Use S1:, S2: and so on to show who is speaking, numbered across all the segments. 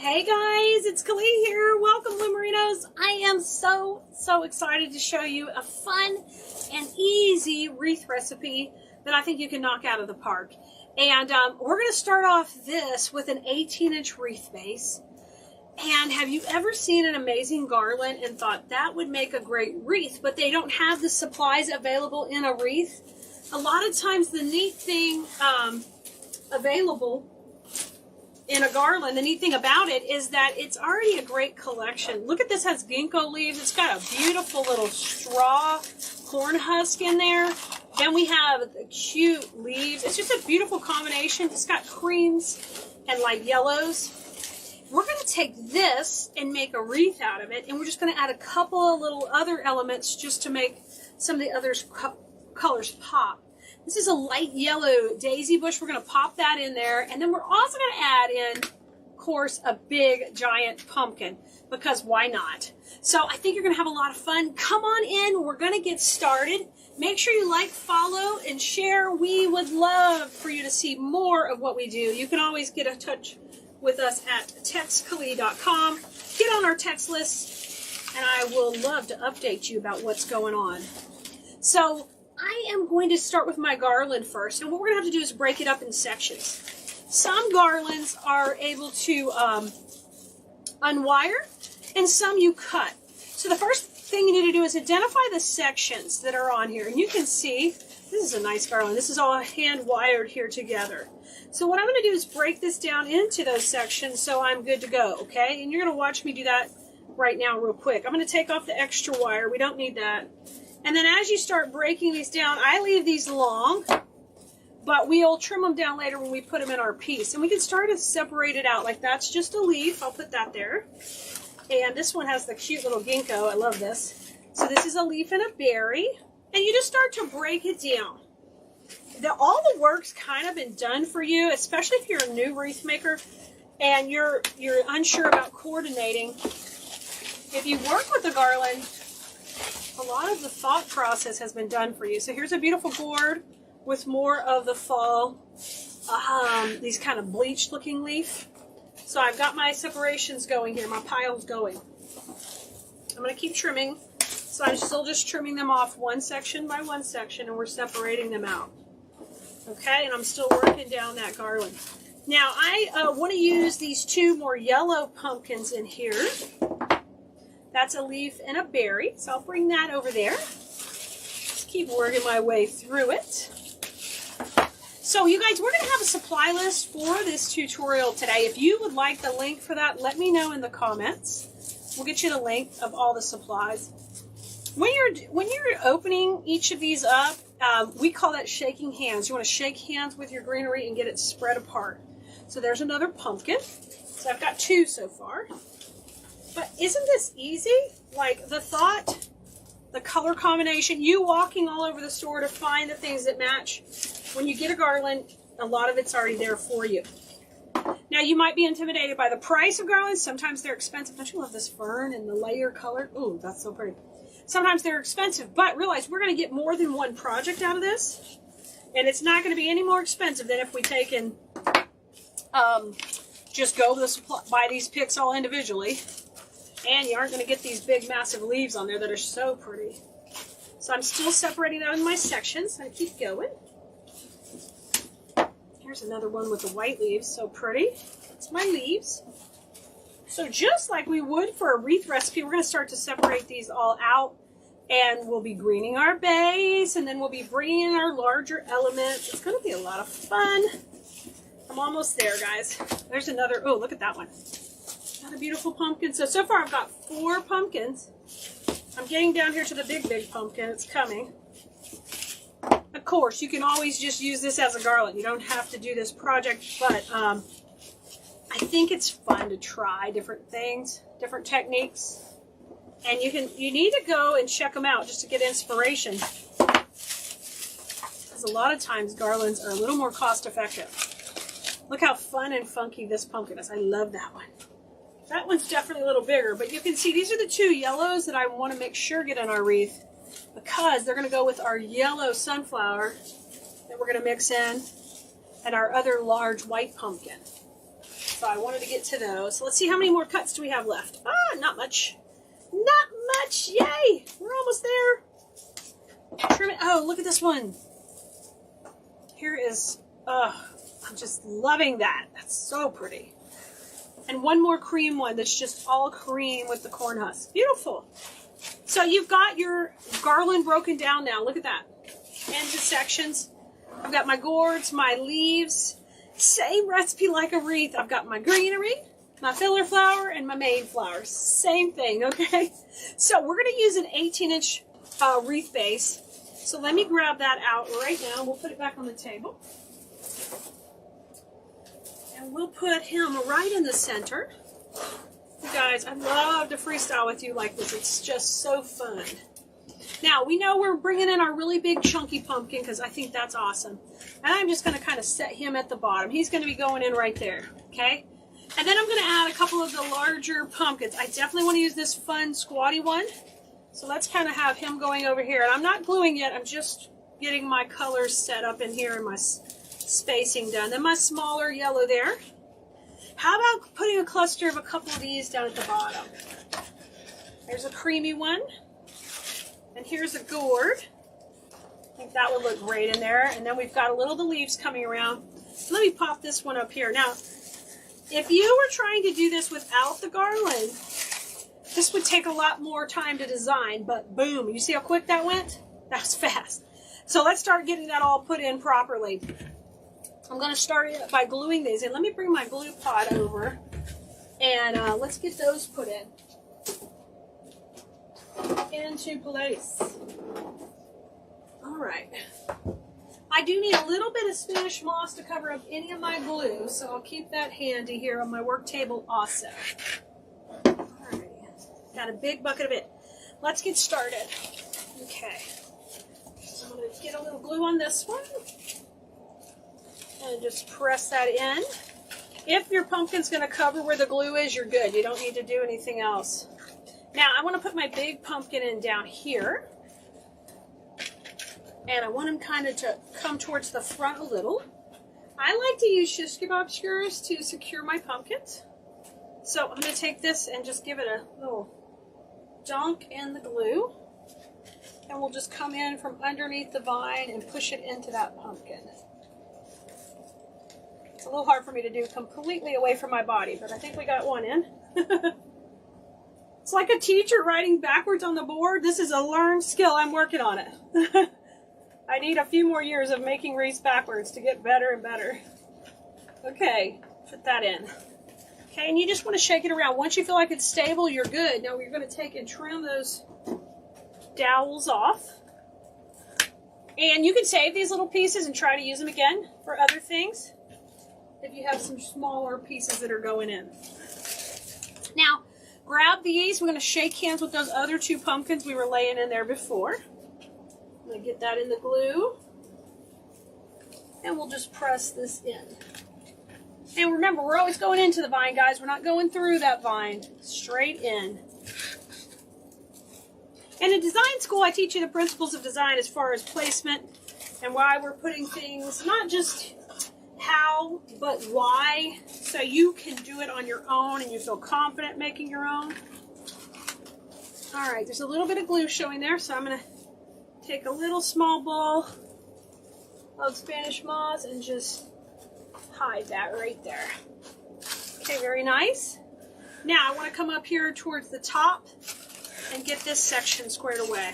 S1: Hey guys, it's Kali here. Welcome, Lumerinos. I am so excited to show you a fun and easy wreath recipe that I think you can knock out of the park. And we're going to start off this with an 18-inch wreath base. And have you ever seen an amazing garland and thought that would make a great wreath, but they don't have the supplies available in a wreath? A lot of times the neat thing available in a garland, the neat thing about it is that it's already a great collection. Look at this, has ginkgo leaves. It's got a beautiful little straw corn husk in there. Then we have the cute leaves. It's just a beautiful combination. It's got creams and light yellows. We're going to take this and make a wreath out of it, and we're just going to add a couple of little other elements just to make some of the other colors pop. This is a light yellow daisy bush. We're going to pop that in there. And then we're also going to add in, of course, a big giant pumpkin, because why not? So I think you're going to have a lot of fun. Come on in. We're going to get started. Make sure you like, follow, and share. We would love for you to see more of what we do. You can always get in touch with us at textkali.com. Get on our text list, and I will love to update you about what's going on. So I am going to start with my garland first, and what we're going to have to do is break it up in sections. Some garlands are able to unwire, and some you cut. So the first thing you need to do is identify the sections that are on here, and you can see this is a nice garland. This is all hand wired here together. So what I'm going to do is break this down into those sections so I'm good to go, okay? And you're going to watch me do that right now real quick. I'm going to take off the extra wire. We don't need that. And then as you start breaking these down, I leave these long, but we'll trim them down later when we put them in our piece. And we can start to separate it out. Like that's just a leaf. I'll put that there. And this one has the cute little ginkgo. I love this. So this is a leaf and a berry. And you just start to break it down. All the work's kind of been done for you, especially if you're a new wreath maker and you're unsure about coordinating. If you work with a garland, a lot of the thought process has been done for you. So here's a beautiful gourd with more of the fall, these kind of bleached looking leaf. So I've got my separations going here, my piles going. I'm going to keep trimming. So I'm still just trimming them off one section by one section, and we're separating them out. Okay, and I'm still working down that garland. Now I want to use these two more yellow pumpkins in here. That's a leaf and a berry, so I'll bring that over there. Just keep working my way through it. So you guys, we're going to have a supply list for this tutorial today. If you would like the link for that, let me know in the comments. We'll get you the link of all the supplies. When you're opening each of these up, we call that shaking hands. You want to shake hands with your greenery and get it spread apart. So there's another pumpkin. So I've got two so far. But isn't this easy? Like the thought, the color combination, you walking all over the store to find the things that match. When you get a garland, a lot of it's already there for you. Now you might be intimidated by the price of garlands. Sometimes they're expensive. Don't you love this fern and the layer color? Ooh, that's so pretty. Sometimes they're expensive, but realize we're going to get more than one project out of this. And it's not going to be any more expensive than if we take and just go to the supply, buy these picks all individually. And you aren't going to get these big, massive leaves on there that are so pretty. So I'm still separating that in my sections. I keep going. Here's another one with the white leaves. So pretty. That's my leaves. So just like we would for a wreath recipe, we're going to start to separate these all out. And we'll be greening our base. And then we'll be bringing in our larger elements. It's going to be a lot of fun. I'm almost there, guys. There's another. Oh, look at that one. What a beautiful pumpkin. So far I've got 4 pumpkins. I'm getting down here to the big pumpkin. It's coming. Of course, you can always just use this as a garland. You don't have to do this project, but I think it's fun to try different things, different techniques. And you need to go and check them out just to get inspiration. Because a lot of times garlands are a little more cost effective. Look how fun and funky this pumpkin is. I love that one. That one's definitely a little bigger, but you can see these are the 2 yellows that I want to make sure get in our wreath because they're going to go with our yellow sunflower that we're going to mix in and our other large white pumpkin. so I wanted to get to those. So let's see how many more cuts do we have left. Ah, not much. Not much. Yay! We're almost there. Trim it. Oh, look at this one. Here is, I'm just loving that. That's so pretty. And one more cream one that's just all cream with the corn husk. Beautiful. So you've got your garland broken down now. Look at that. Into sections. I've got my gourds, my leaves. Same recipe like a wreath. I've got my greenery, my filler flower, and my main flowers. Same thing, okay? So we're going to use an 18-inch wreath base. So let me grab that out right now. We'll put it back on the table. And we'll put him right in the center. You guys, I love to freestyle with you like this. It's just so fun. Now, we know we're bringing in our really big chunky pumpkin because I think that's awesome. And I'm just going to kind of set him at the bottom. He's going to be going in right there, okay? And then I'm going to add a couple of the larger pumpkins. I definitely want to use this fun squatty one. So let's kind of have him going over here. And I'm not gluing yet. I'm just getting my colors set up in here and my spacing done. Then my smaller yellow there. How about putting a cluster of a couple of these down at the bottom? There's a creamy one. And here's a gourd. I think that would look great in there. And then we've got a little of the leaves coming around. So let me pop this one up here. Now, if you were trying to do this without the garland, this would take a lot more time to design. But boom, you see how quick that went? That was fast. So let's start getting that all put in properly. I'm going to start by gluing these in. Let me bring my glue pot over. And let's get those put in. Into place. All right. I do need a little bit of Spanish moss to cover up any of my glue, so I'll keep that handy here on my work table also. All right. Got a big bucket of it. Let's get started. Okay. So I'm going to get a little glue on this one and just press that in. If your pumpkin's going to cover where the glue is, you're good. You don't need to do anything else. Now, I want to put my big pumpkin in down here. And I want him kind of to come towards the front a little. I like to use Shish Kebab skewers to secure my pumpkins. So I'm going to take this and just give it a little dunk in the glue. And we'll just come in from underneath the vine and push it into that pumpkin. It's a little hard for me to do completely away from my body, but I think we got one in. It's like a teacher writing backwards on the board. This is a learned skill. I'm working on it. I need a few more years of making wreaths backwards to get better and better. Okay, put that in. Okay, and you just want to shake it around. Once you feel like it's stable, you're good. Now we're going to take and trim those dowels off. And you can save these little pieces and try to use them again for other things if you have some smaller pieces that are going in. Now, grab these. We're going to shake hands with those other two pumpkins we were laying in there before. I'm going to get that in the glue. And we'll just press this in. And remember, we're always going into the vine, guys. We're not going through that vine. Straight in. And in design school, I teach you the principles of design as far as placement and why we're putting things, not just how, but why, so you can do it on your own and you feel confident making your own. All right, there's a little bit of glue showing there, so I'm going to take a little small ball of Spanish moss and just hide that right there. Okay, very nice. Now I want to come up here towards the top and get this section squared away.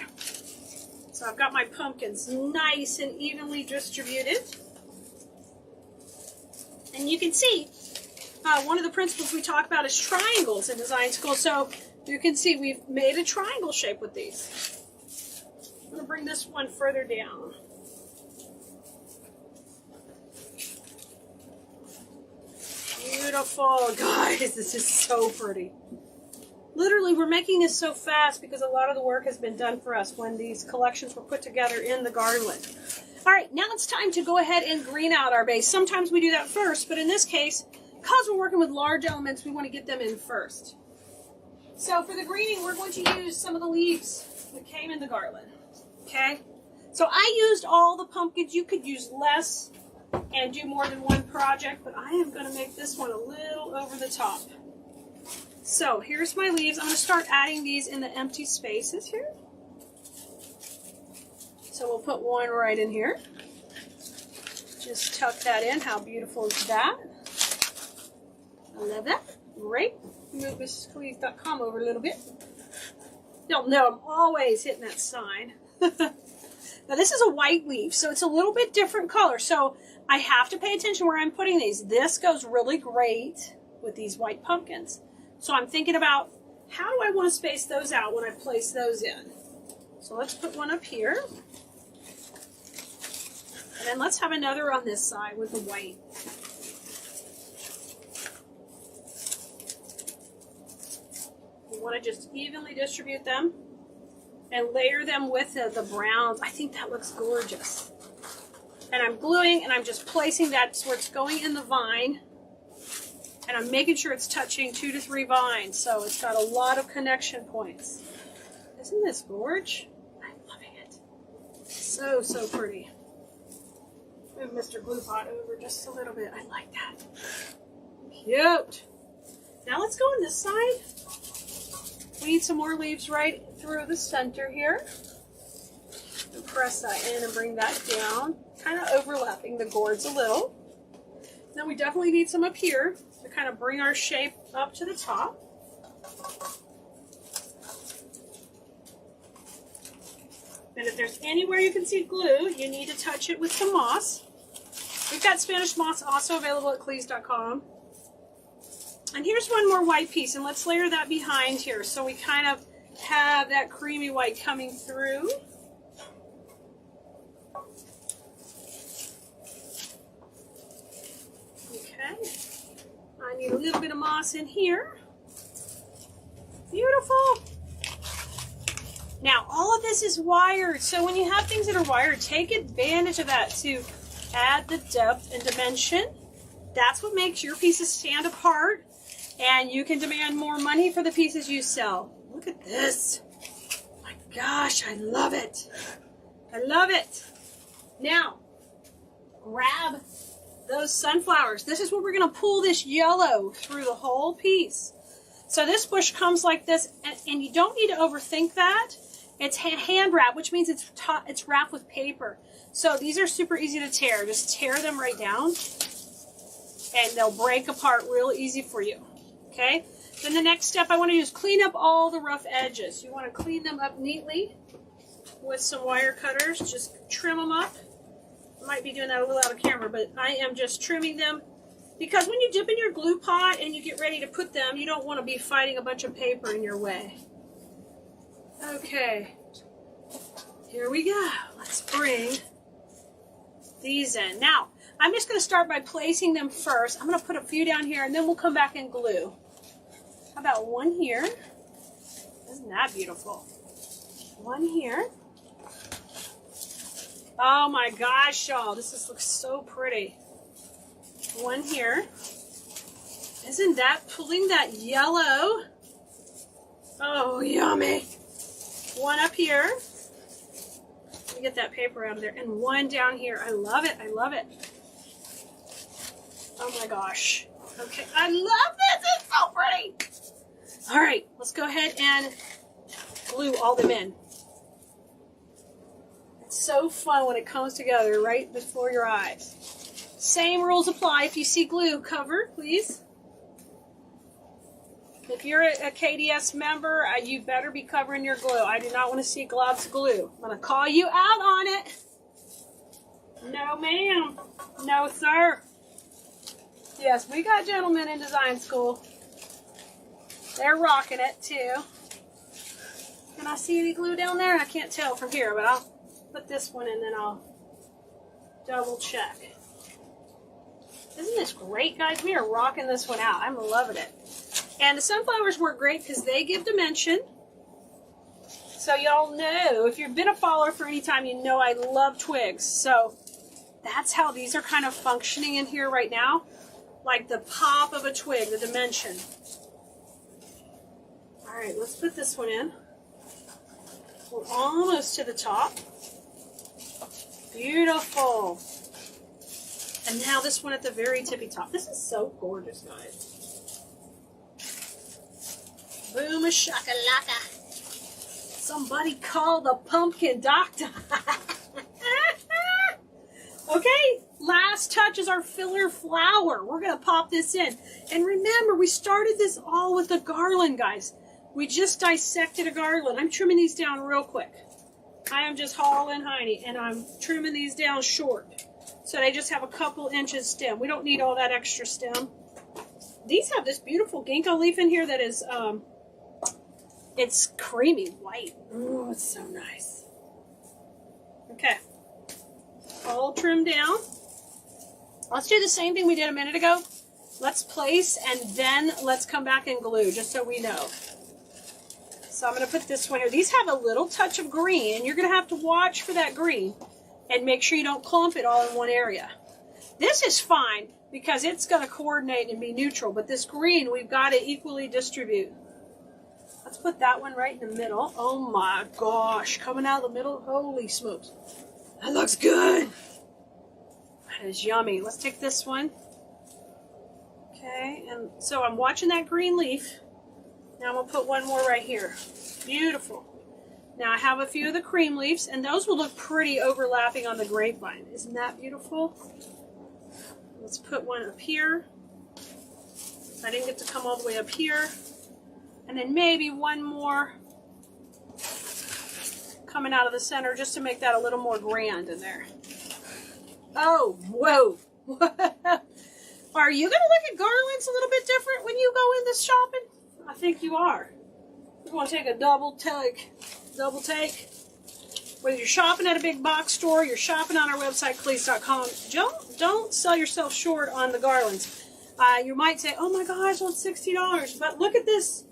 S1: So I've got my pumpkins nice and evenly distributed. And you can see, one of the principles we talk about is triangles in design school. So you can see we've made a triangle shape with these. I'm going to bring this one further down. Beautiful. Guys, this is so pretty. Literally, we're making this so fast because a lot of the work has been done for us when these collections were put together in the Garland. All right, now it's time to go ahead and green out our base. Sometimes we do that first, but in this case, because we're working with large elements, we want to get them in first. So for the greening, we're going to use some of the leaves that came in the Garland. Okay? So I used all the pumpkins. You could use less. and do more than one project, but I am going to make this one a little over the top. So here's my leaves. I'm going to start adding these in the empty spaces here. So we'll put one right in here. Just tuck that in. How beautiful is that? I love that. Great. Move MrsCleese.com over a little bit. Y'all know I'm always hitting that sign. Now this is a white leaf, so it's a little bit different color. So I have to pay attention where I'm putting these. This goes really great with these white pumpkins. So I'm thinking about how do I want to space those out when I place those in. So let's put one up here. And then let's have another on this side with the white. You want to just evenly distribute them and layer them with the browns. I think that looks gorgeous. And I'm gluing and I'm just placing that where it's going in the vine. And I'm making sure it's touching 2 to 3 vines. So it's got a lot of connection points. Isn't this gorgeous? I'm loving it. So, so pretty. Move Mr. Glue Pot over just a little bit. I like that. Cute. Now let's go on this side. We need some more leaves right through the center here. And press that in and bring that down. Kind of overlapping the gourds a little. Then we definitely need some up here to kind of bring our shape up to the top. And if there's anywhere you can see glue, you need to touch it with some moss. We've got Spanish moss also available at Cleese.com. And here's one more white piece, and let's layer that behind here so we kind of have that creamy white coming through. Okay. I need a little bit of moss in here. Beautiful. Now, all of this is wired, so when you have things that are wired, take advantage of that to add the depth and dimension. That's what makes your pieces stand apart, and you can demand more money for the pieces you sell. Look at this. My gosh, I love it. I love it. Now, grab those sunflowers. This is what we're going to pull this yellow through the whole piece. So this bush comes like this, and you don't need to overthink that. It's hand wrapped, which means it's wrapped with paper. So these are super easy to tear. Just tear them right down, and they'll break apart real easy for you. Okay? Then the next step I want to do is clean up all the rough edges. You want to clean them up neatly with some wire cutters. Just trim them up. I might be doing that a little out of camera, but I am just trimming them because when you dip in your glue pot and you get ready to put them, you don't want to be fighting a bunch of paper in your way. Okay, here we go. Let's bring these in. Now, I'm just going to start by placing them first. I'm going to put a few down here, and then we'll come back and glue. How about one here? Isn't that beautiful? One here. Oh my gosh, y'all. This looks so pretty. One here. Isn't that pulling that yellow? Oh, yummy. One up here. Let me get that paper out of there. And one down here. I love it. I love it. Oh my gosh. Okay. I love this. It's so pretty. All right. Let's go ahead and glue all them in. It's so fun when it comes together right before your eyes. Same rules apply. If you see glue, cover, please. If you're a KDS member, you better be covering your glue. I do not want to see globs of glue. I'm going to call you out on it. No, ma'am. No, sir. Yes, we got gentlemen in design school. They're rocking it, too. Can I see any glue down there? I can't tell from here, but I'll put this one in, then I'll double check. Isn't this great, guys? We are rocking this one out. I'm loving it. And the sunflowers work great because they give dimension. So y'all know, if you've been a follower for any time, you know I love twigs. So that's how these are kind of functioning in here right now. Like the pop of a twig, the dimension. All right, let's put this one in. We're almost to the top. Beautiful. And now this one at the very tippy top. This is so gorgeous, guys. Boom a shakalaka. Somebody call the pumpkin doctor. Okay, last touch is our filler flower. We're going to pop this in. And remember, we started this all with a garland, guys. We just dissected a garland. I'm trimming these down real quick. I am just hauling hiney, and I'm trimming these down short. So they just have a couple inches stem. We don't need all that extra stem. These have this beautiful ginkgo leaf in here that is, it's creamy white. Oh, it's so nice. Okay. All trimmed down. Let's do the same thing we did a minute ago. Let's place and then let's come back and glue just so we know. So I'm going to put this one here. These have a little touch of green and you're going to have to watch for that green and make sure you don't clump it all in one area. This is fine because it's going to coordinate and be neutral, but this green we've got to equally distribute. Let's put that one right in the middle. Oh my gosh, coming out of the middle, holy smokes. That looks good. That is yummy. Let's take this one. Okay, and so I'm watching that green leaf. Now I'm going to put one more right here. Beautiful. Now I have a few of the cream leaves, and those will look pretty overlapping on the grapevine. Isn't that beautiful? Let's put one up here. I didn't get to come all the way up here. And then maybe one more coming out of the center just to make that a little more grand in there. Oh, whoa. Are you going to look at garlands a little bit different when you go in this shopping? I think you are. We're going to take a double take. Whether you're shopping at a big box store, you're shopping on our website, cleese.com, don't sell yourself short on the garlands. You might say, oh my gosh, well, it's $60. But look at this.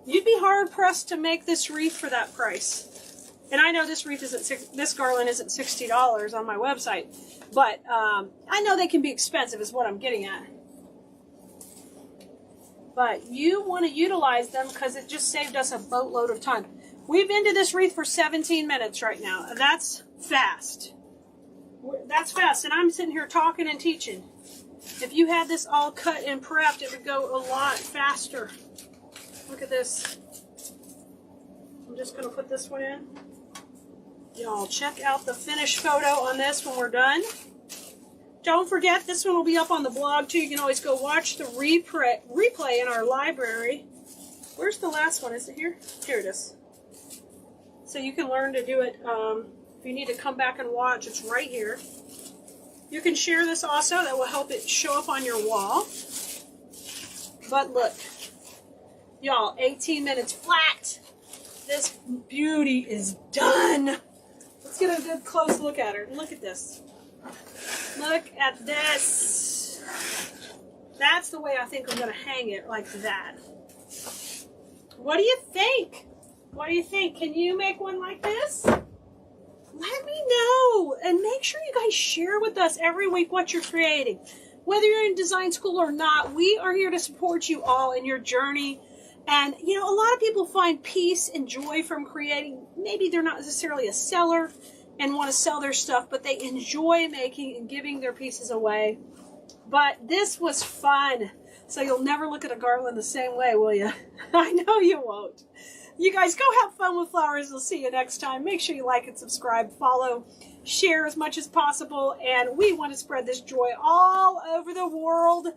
S1: You'd be hard pressed to make this wreath for that price. And I know this wreath isn't, this garland isn't $60 on my website, but I know they can be expensive is what I'm getting at. But you want to utilize them because it just saved us a boatload of time. We've into this wreath for 17 minutes right now. That's fast. That's fast. And I'm sitting here talking and teaching. If you had this all cut and prepped, it would go a lot faster. Look at this. I'm just going to put this one in. Y'all, check out the finished photo on this when we're done. Don't forget, this one will be up on the blog too. You can always go watch the replay in our library. Where's the last one? Is it here? Here it is. So you can learn to do it. If you need to come back and watch, it's right here. You can share this also. That will help it show up on your wall. But look. Y'all, 18 minutes flat. This beauty is done. Let's get a good close look at her. Look at this. Look at this. That's the way I think I'm going to hang it, like that. What do you think? What do you think? Can you make one like this? Let me know. And make sure you guys share with us every week what you're creating. Whether you're in design school or not, we are here to support you all in your journey. And, you know, a lot of people find peace and joy from creating. Maybe they're not necessarily a seller and want to sell their stuff, but they enjoy making and giving their pieces away. But this was fun. So you'll never look at a garland the same way, will you? I know you won't. You guys go have fun with flowers. We'll see you next time. Make sure you like and subscribe, follow, share as much as possible. And we want to spread this joy all over the world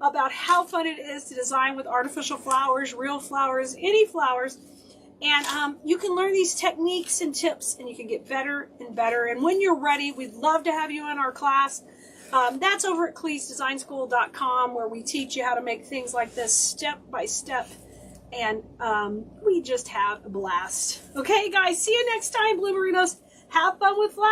S1: about how fun it is to design with artificial flowers, real flowers, any flowers. And you can learn these techniques and tips, and you can get better and better. And when you're ready, we'd love to have you in our class. That's over at cleesdesignschool.com, where we teach you how to make things like this step by step. And we just have a blast. Okay, guys, see you next time, Bloomerinos. Have fun with flowers.